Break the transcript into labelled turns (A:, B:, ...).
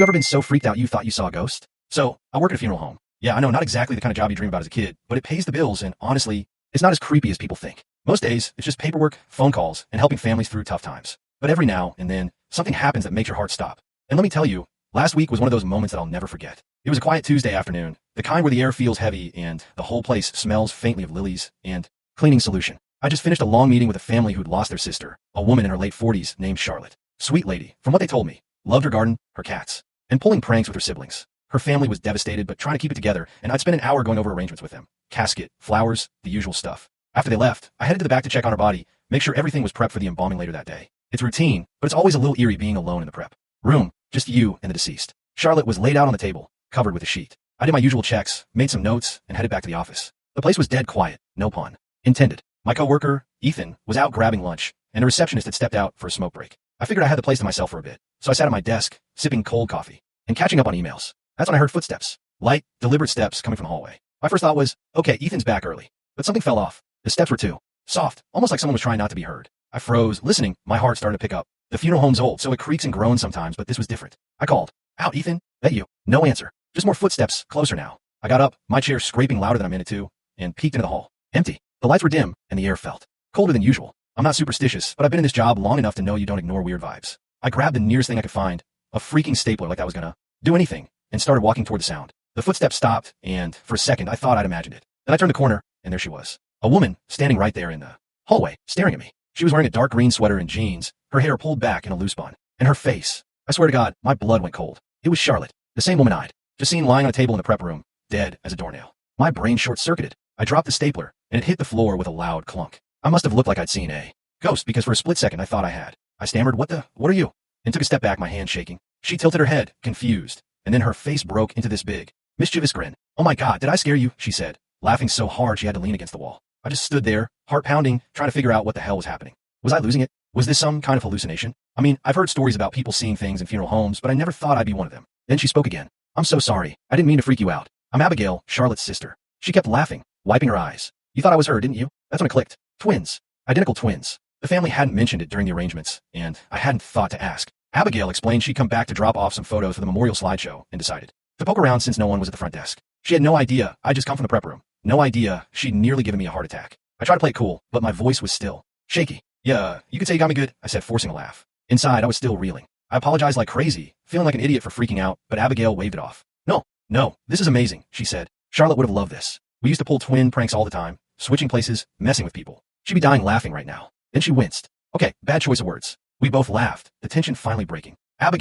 A: you ever been so freaked out you thought you saw a ghost? So, I work at a funeral home. Yeah, I know, not exactly the kind of job you dream about as a kid, but it pays the bills, and honestly, it's not as creepy as people think. Most days, it's just paperwork, phone calls, and helping families through tough times. But every now and then, something happens that makes your heart stop. And let me tell you, last week was one of those moments that I'll never forget. It was a quiet Tuesday afternoon, the kind where the air feels heavy and the whole place smells faintly of lilies and cleaning solution. I just finished a long meeting with a family who'd lost their sister, a woman in her late 40s named Charlotte. Sweet lady, from what they told me, loved her garden, her cats, and pulling pranks with her siblings. Her family was devastated, but trying to keep it together, and I'd spent an hour going over arrangements with them. Casket, flowers, the usual stuff. After they left, I headed to the back to check on her body, make sure everything was prepped for the embalming later that day. It's routine, but it's always a little eerie being alone in the prep room, just you and the deceased. Charlotte was laid out on the table, covered with a sheet. I did my usual checks, made some notes, and headed back to the office. The place was dead quiet, no pun intended. My coworker, Ethan, was out grabbing lunch, and the receptionist had stepped out for a smoke break. I figured I had the place to myself for a bit, so I sat at my desk, sipping cold coffee, and catching up on emails. That's when I heard footsteps. Light, deliberate steps coming from the hallway. My first thought was, okay, Ethan's back early. But something fell off. The steps were too soft, almost like someone was trying not to be heard. I froze, listening, my heart started to pick up. The funeral home's old, so it creaks and groans sometimes, but this was different. I called, out, Ethan, that you? No answer. Just more footsteps, closer now. I got up, my chair scraping louder than I'm in it to, and peeked into the hall. Empty. The lights were dim, and the air felt colder than usual. I'm not superstitious, but I've been in this job long enough to know you don't ignore weird vibes. I grabbed the nearest thing I could find, a freaking stapler like I was gonna do anything, and started walking toward the sound. The footsteps stopped, and for a second I thought I'd imagined it. Then I turned the corner, and there she was. A woman, standing right there in the hallway, staring at me. She was wearing a dark green sweater and jeans, her hair pulled back in a loose bun, and her face. I swear to God, my blood went cold. It was Charlotte, the same woman I'd just seen lying on a table in the prep room, dead as a doornail. My brain short-circuited. I dropped the stapler, and it hit the floor with a loud clunk. I must have looked like I'd seen a ghost, because for a split second I thought I had. I stammered, what are you? And took a step back, my hand shaking. She tilted her head, confused, and then her face broke into this big, mischievous grin. Oh my God, did I scare you? She said, laughing so hard she had to lean against the wall. I just stood there, heart pounding, trying to figure out what the hell was happening. Was I losing it? Was this some kind of hallucination? I mean, I've heard stories about people seeing things in funeral homes, but I never thought I'd be one of them. Then she spoke again. I'm so sorry. I didn't mean to freak you out. I'm Abigail, Charlotte's sister. She kept laughing, wiping her eyes. You thought I was her, didn't you? That's when it clicked. Twins. Identical twins. The family hadn't mentioned it during the arrangements, and I hadn't thought to ask. Abigail explained she'd come back to drop off some photos for the memorial slideshow and decided to poke around since no one was at the front desk. She had no idea I'd just come from the prep room. No idea she'd nearly given me a heart attack. I tried to play it cool, but my voice was still shaky. Yeah, you could say you got me good, I said, forcing a laugh. Inside, I was still reeling. I apologized like crazy, feeling like an idiot for freaking out, but Abigail waved it off. No, this is amazing, she said. Charlotte would have loved this. We used to pull twin pranks all the time, switching places, messing with people. She'd be dying laughing right now. Then she winced. Okay, bad choice of words. We both laughed, the tension finally breaking. Abigail